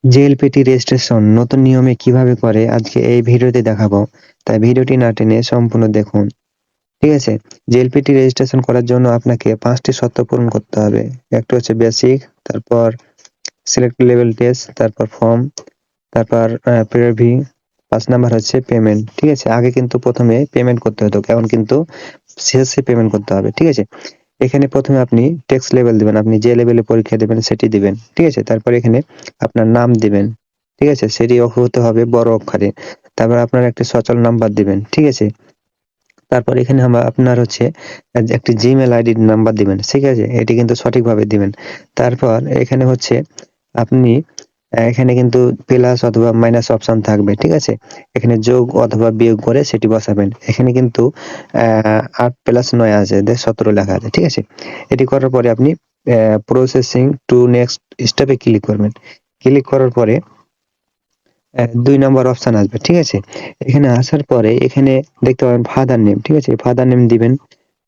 JLPT registration নতুন নিয়মে কিভাবে করে আজকে এই ভিডিওতে দেখাবো, তাই ভিডিওটি না টেনে সম্পূর্ণ দেখুন। ঠিক আছে, জেএলপিটি রেজিস্ট্রেশন করার জন্য আপনাকে 5টি শর্ত পূরণ করতে হবে। একটা হচ্ছে বেসিক, তারপর সিলেক্ট লেভেল টেস্ট, তারপর ফর্ম, তারপর প্রেভি, 5 নাম্বার হচ্ছে পেমেন্ট। ঠিক আছে, আগে কিন্তু প্রথমে পেমেন্ট করতে হতো, এখন কিন্তু শেষে পেমেন্ট করতে হবে। ঠিক আছে, এখানে প্রথমে আপনি টেক্সট লেভেল দিবেন, আপনি যে লেভেলে পরীক্ষা দেবেন সেটি দিবেন। ঠিক আছে, তারপর এখানে আপনার নাম দিবেন। ঠিক আছে, সেটি হতে হবে বড় অক্ষরে। তারপর আপনার একটা সচল নাম্বার দিবেন। ঠিক আছে, তারপর এখানে আপনার হচ্ছে একটি জিমেল আইডির নাম্বার দিবেন। ঠিক আছে, এটি কিন্তু সঠিকভাবে দিবেন। তারপর এখানে হচ্ছে আপনি এখানে কিন্তু প্লাস অথবা মাইনাস অপশন থাকবে। ঠিক আছে, এখানে যোগ অথবা বিয়োগ করে সেটি বসাবেন। এখানে কিন্তু 8 + 9 আছে, 17 লেখা আছে। ঠিক আছে, এটি করার পরে আপনি প্রসেসিং টু নেক্সট স্টেপে ক্লিক করবেন। ক্লিক করার পরে 2 নম্বর অপশন আসবে। ঠিক আছে, এখানে আসার পরে এখানে দেখতে পাবেন ফাদার নেম। ঠিক আছে, ফাদার নেম দিবেন।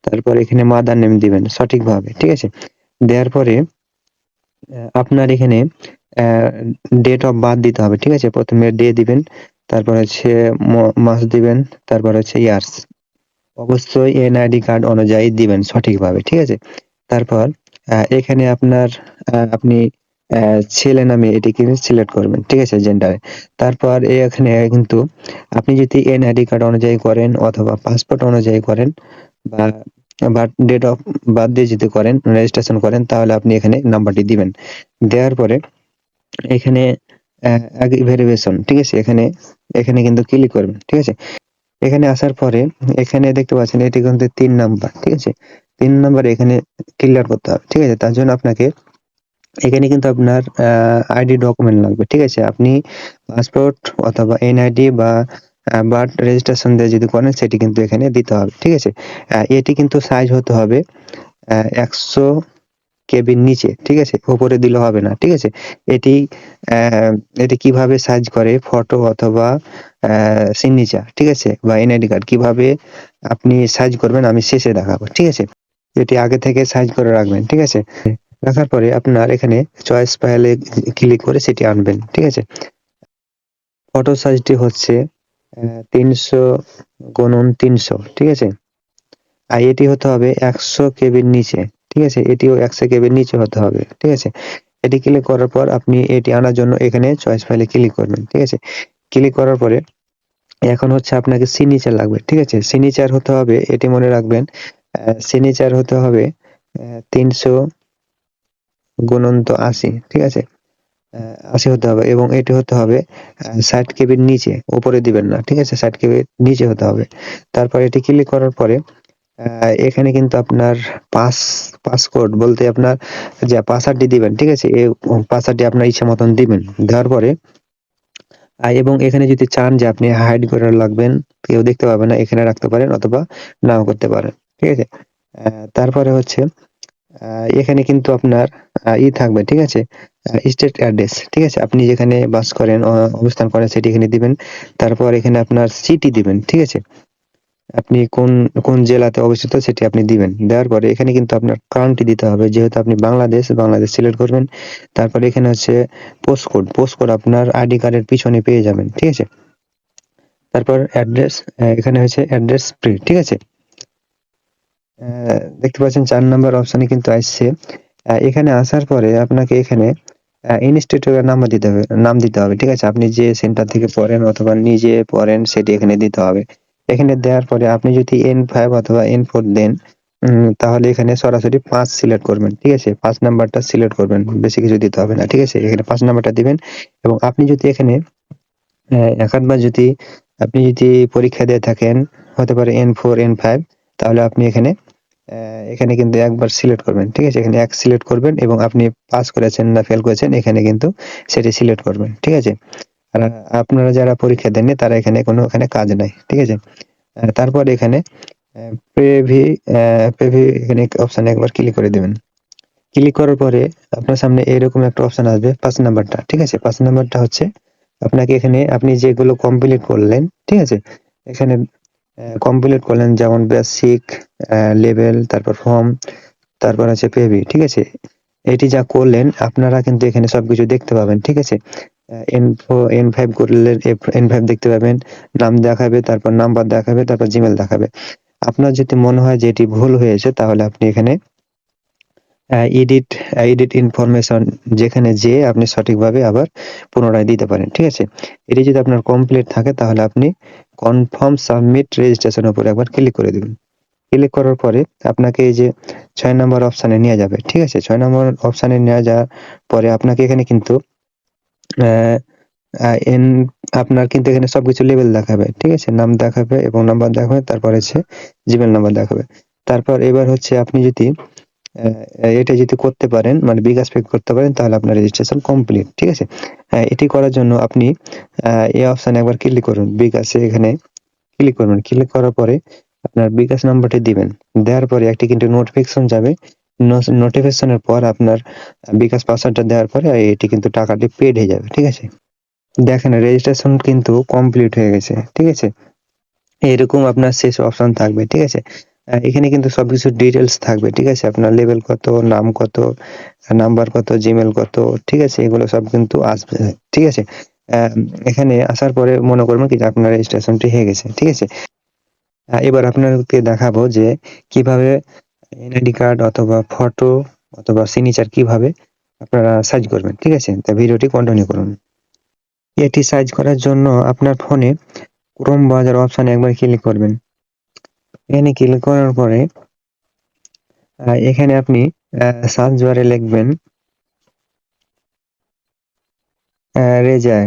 তারপর এখানে মাদার নেম দিবেন সঠিকভাবে। ঠিক আছে, দেওয়ার পরে আপনার এখানে ডেট অফ বার্থ দিতে হবে। ঠিক আছে, প্রথমে ডে দিবেন, তারপর হচ্ছে মাস দিবেন, তারপর হচ্ছে ইয়ার্স। অবশ্যই এনআইডি কার্ড অনুযায়ী দিবেন সঠিকভাবে। ঠিক আছে, তারপর এখানে আপনার আপনি ছেলে না মেয়ে এটি কিন্তু সিলেক্ট করবেন। ঠিক আছে, জেন্ডারে। তারপর এখানে কিন্তু আপনি যদি এনআইডি কার্ড অনুযায়ী করেন অথবা পাসপোর্ট অনুযায়ী করেন বা ডেট অফ বার্থ দিয়ে যদি করেন, রেজিস্ট্রেশন করেন, তাহলে আপনি এখানে নাম্বারটি দিবেন। দেওয়ার পরে এখানে ভেরিফিকেশন। ঠিক আছে, এখানে কিন্তু ক্লিক করবেন। ঠিক আছে, এখানে আসার পরে এখানে দেখতে পাচ্ছেন এটি কিন্তু 3 নাম্বার। ঠিক আছে, 3 নাম্বার এখানে ক্লিয়ার করতে হবে। ঠিক আছে, তার জন্য আপনাকে এখানে কিন্তু আপনার আইডি ডকুমেন্ট লাগবে। ঠিক আছে, আপনি পাসপোর্ট অথবা এনআইডি বা বার্থ রেজিস্ট্রেশন দিয়ে যদি করেন সেটি কিন্তু এখানে দিতে হবে। ঠিক আছে, এটি কিন্তু সাইজ হতে হবে 100 কেবির নিচে। ঠিক আছে, উপরে দিলে হবে না। ঠিক আছে, এটি এটি কিভাবে সাইজ করে ফটো অথবা সিগনেচার, ঠিক আছে, বা এনআইডি কার্ড কিভাবে আপনি সাইজ করবেন আমি শেষে দেখাবো। ঠিক আছে, এটি আগে থেকে সাইজ করে রাখবেন। ঠিক আছে, রাখার পরে আপনার এখানে চয়েস ফাইলে ক্লিক করে সেটি আনবেন। ঠিক আছে, ফটো সাইজটি হচ্ছে 300x300। ঠিক আছে, আর এটি হতে হবে 100 কেবির নিচে। ঠিক আছে, এটিও 100 কেবির নিচে হতে হবে। ঠিক আছে, এটি ক্লিক করার পর আপনি এটি আনার জন্য এখানে চয়েস ফাইলে ক্লিক করবেন। ঠিক আছে, ক্লিক করার পরে এখন হচ্ছে আপনাকে সিগনেচার লাগবে। ঠিক আছে, সিগনেচার হতে হবে, এটি মনে রাখবেন, সিগনেচার হতে হবে 300x80। ঠিক আছে, 80 হতে হবে এবং এটি হতে হবে 60 কেবির নিচে, উপরে দিবেন না। ঠিক আছে, 60 কেবির নিচে হতে হবে। তারপর এটি ক্লিক করার পরে এখানে কিন্তু আপনার পাসকোড বলতে আপনার যে পাসওয়ার্ডটি দিবেন। ঠিক আছে, এই পাসওয়ার্ডটি আপনার ইচ্ছা মতন দিবেন। দেওয়ার পরে এবং এখানে যদি চান যে আপনি হাইড করে রাখবেন, কেউ দেখতে পাবে না, এখানে রাখতে পারেন অথবা নাও করতে পারেন। ঠিক আছে, তারপরে হচ্ছে এখানে কিন্তু আপনার থাকবে। ঠিক আছে, স্টেট অ্যাড্রেস। ঠিক আছে, আপনি যেখানে বাস করেন অবস্থান করেন সেটি এখানে দিবেন। তারপর এখানে আপনার সিটি দিবেন। ঠিক আছে, আপনি কোন জেলাতে অবস্থিত সেটি আপনি দিবেন। দেওয়ার পরে এখানে কিন্তু আপনার কান্ট্রি দিতে হবে, যেহেতু আপনি বাংলাদেশ সিলেক্ট করবেন। তারপরে এখানে হচ্ছে পোস্টকোড আপনার আইডি কার্ডের পিছনে পেয়ে যাবেন। ঠিক আছে, তারপর অ্যাড্রেস, এখানে হচ্ছে অ্যাড্রেস ফ্রি। ঠিক আছে, দেখতে পাচ্ছেন 4 নাম্বার অপশনে কিন্তু আসছে। এখানে আসার পরে আপনাকে এখানে ইনস্টিটিউটের নাম দিতে হবে। ঠিক আছে, আপনি যে সেন্টার থেকে পড়েন অথবা নিজে পড়েন সেটি এখানে দিতে হবে। এখানে দেওয়ার পরে আপনি যদি N5 অথবা N4 দেন, তাহলে এখানে সরাসরি 5 সিলেক্ট করবেন। ঠিক আছে, 5 নাম্বারটা সিলেক্ট করবেন, বেশি কিছু দিতে হবে না। ঠিক আছে, এখানে 5 নাম্বারটা দিবেন এবং আপনি যদি এখানে একাধবার যদি আপনি যদি পরীক্ষা দিয়ে থাকেন, হতে পারে N4, N5, তাহলে আপনি এখানে কিন্তু একবার সিলেক্ট করবেন। ঠিক আছে, এখানে 1 সিলেক্ট করবেন এবং আপনি পাস করেছেন না ফেল করেছেন এখানে কিন্তু সেটি সিলেক্ট করবেন। ঠিক আছে, আর আপনারা যারা পরীক্ষা দেননি তারা এখানে কাজ নাই। ঠিক আছে, তারপর এখানে প্রেভি এখানে অপশনে একবার ক্লিক করে দিবেন। ক্লিক করার পরে আপনার সামনে এরকম একটা অপশন আসবে 5 নাম্বারটা। ঠিক আছে, 5 নাম্বারটা হচ্ছে আপনাকে এখানে আপনি যেগুলো কমপ্লিট করলেন। ঠিক আছে, এখানে কমপ্লিট করলেন যেমন বেসিক লেভেল, তারপর ফর্ম, তারপর আছে পেবি। ঠিক আছে, এটি যা করলেন আপনারা কিন্তু এখানে সবকিছু দেখতে পাবেন। ঠিক আছে, N5 করলে N5 দেখতে পাবেন, নাম দেখাবে, তারপর নাম্বার দেখাবে, তারপর জিমেল দেখাবে। আপনার যদি মনে হয় যে এটি ভুল হয়েছে তাহলে আপনি এখানে এডিট এডিট ইনফরমেশন যেখানে যেয়ে আপনি সঠিকভাবে আবার পুনরায় দিতে পারেন। ঠিক আছে? এটি যদি আপনার কমপ্লিট থাকে তাহলে আপনি কনফার্ম সাবমিট রেজিস্ট্রেশন এর উপরে একবার ক্লিক করে দিবেন। ক্লিক করার পরে আপনাকে এই যে ৬ নম্বর অপশনে নিয়ে যাবে। ঠিক আছে? ৬ নম্বর অপশনে নিয়ে যাওয়ার পরে আপনাকে এখানে কিন্তু অ্যা আ এন আপনার কিন্তু এখানে সবকিছু লেবেল দেখাবে। ঠিক আছে? নাম দেখাবে এবং নাম্বার দেখাবে, তারপর হচ্ছে জিমেইল নাম্বার দেখাবে। তারপর এবার হচ্ছে আপনি যদি এটা যদি করতে পারেন মানে বিকাশ পে করতে পারেন তাহলে আপনার রেজিস্ট্রেশন কমপ্লিট। ঠিক আছে? এটি করার জন্য আপনি এই অপশনে একবার ক্লিক করুন। বিকাশে এখানে ক্লিক করবেন। ক্লিক করার পরে আপনার বিকাশ নাম্বারটি দিবেন। দেওয়ার পরে একটি কিন্তু নোটিফিকেশন যাবে। নোটিফিকেশনের পর আপনার বিকাশ পাসওয়ার্ডটা দেওয়ার পরে এটি কিন্তু টাকাটি পেইড হয়ে যাবে। ঠিক আছে? দেখেন রেজিস্ট্রেশন কিন্তু কমপ্লিট হয়ে গেছে। ঠিক আছে? এরকম আপনার শেষ অপশন থাকবে। ঠিক আছে? এখানে কিন্তু সবকিছু ডিটেইলস থাকবে। ঠিক আছে? আপনার লেভেল কত, নাম কত, নাম্বার কত, জিমেইল কত, ঠিক আছে? এগুলো সব কিন্তু আসবে। ঠিক আছে? অ্যা এখানে আসার পরে মনে করবেন কি যে আপনার রেজিস্ট্রেশনটি হয়ে গেছে। ঠিক আছে? এবার আপনাদেরকে দেখাবো যে কিভাবে এনআইডি কার্ড অথবা ফটো অথবা সিগনেচার কিভাবে আপনারা সাইজ করবেন। ঠিক আছে? তা ভিডিওটি কন্টিনিউ করুন। এটি সাইজ করার জন্য আপনার ফোনে ক্রোম ব্রাউজার অপশনে একবার ক্লিক করবেন। এখানে ক্লিক করার পরে এখানে আপনি সার্চ বারে লিখবেন রেজার।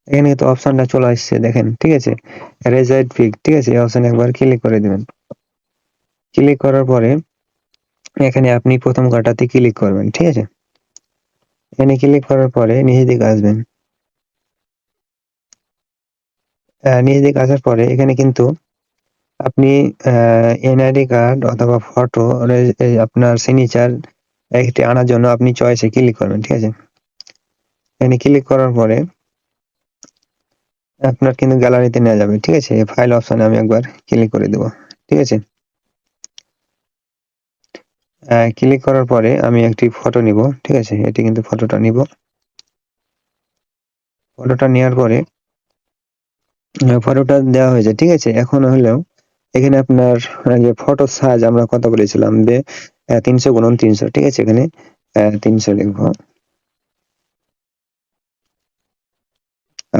এখানে কিন্তু অপশনটা চলে আসছে দেখেন। ঠিক আছে? রেজার্ড পিক। ঠিক আছে? এই অপশনে একবার ক্লিক করে দিবেন। ক্লিক করার পরে এখানে আপনি প্রথম ঘরটাতে ক্লিক করবেন। ঠিক আছে? এখানে ক্লিক করার পরে নিচের দিকে আসবেন। নিচের দিকে আসার পরে এখানে কিন্তু আপনি এনআইডি কার্ড অথবা ফটো আপনার সিগনেচার একটি আনার জন্য আপনি চয়েসে ক্লিক করবেন। ঠিক আছে? এখানে ক্লিক করার পরে আপনার কিন্তু গ্যালারিতে নেওয়া যাবে। ঠিক আছে? ফাইল অপশনে আমি একবার ক্লিক করে দেব। ঠিক আছে? ক্লিক করার পরে আমি একটি ফটো নিব। ঠিক আছে? এটি কিন্তু ফটোটা নিব। ফটোটা নেওয়ার পরে ফটোটা দেওয়া হয়েছে। ঠিক আছে? এখন হলো এখানে আপনার যে ফটোর সাইজ আমরা কত বলেছিলাম যে ৩০০x৩০০। ঠিক আছে? এখানে ৩০০ লিখব।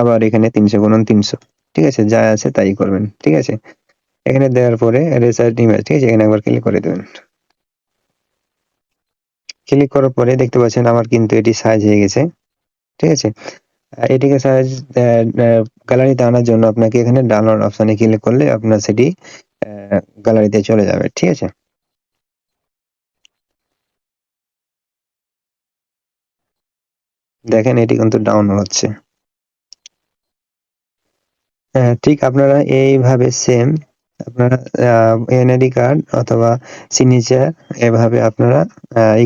আবার এখানে ৩০০x৩০০। ঠিক আছে? যা আছে তাই করবেন। ঠিক আছে? এখানে দেওয়ার পরে রেসার্ট ইমেজ। ঠিক আছে? এখানে একবার ক্লিক করে দেবেন। ক্লিক করার পরে দেখতে পাচ্ছেন আমার কিন্তু এটি সাইজ হয়ে গেছে। ঠিক আছে? এটিকে সাইজ গ্যালারিতে আনার জন্য আপনাকে এখানে ডাউনলোড অপশনে ক্লিক করলে আপনার সেটি গ্যালারিতে চলে যাবে। ঠিক আছে? দেখেন এটি কিন্তু ডাউনলোড হচ্ছে। ঠিক আপনারা এইভাবে সেম আপনারা এনআইডি কার্ড অথবা সিগনেচার এভাবে আপনারা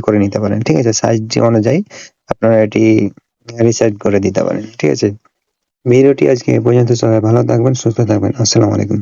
করে নিতে পারেন। ঠিক আছে? সাইজ অনুযায়ী আপনারা এটি রিসেট করে দিতে পারেন। ঠিক আছে? ভিডিওটি আজকে এ পর্যন্ত। সবাই ভালো থাকবেন, সুস্থ থাকবেন। আসসালামু আলাইকুম।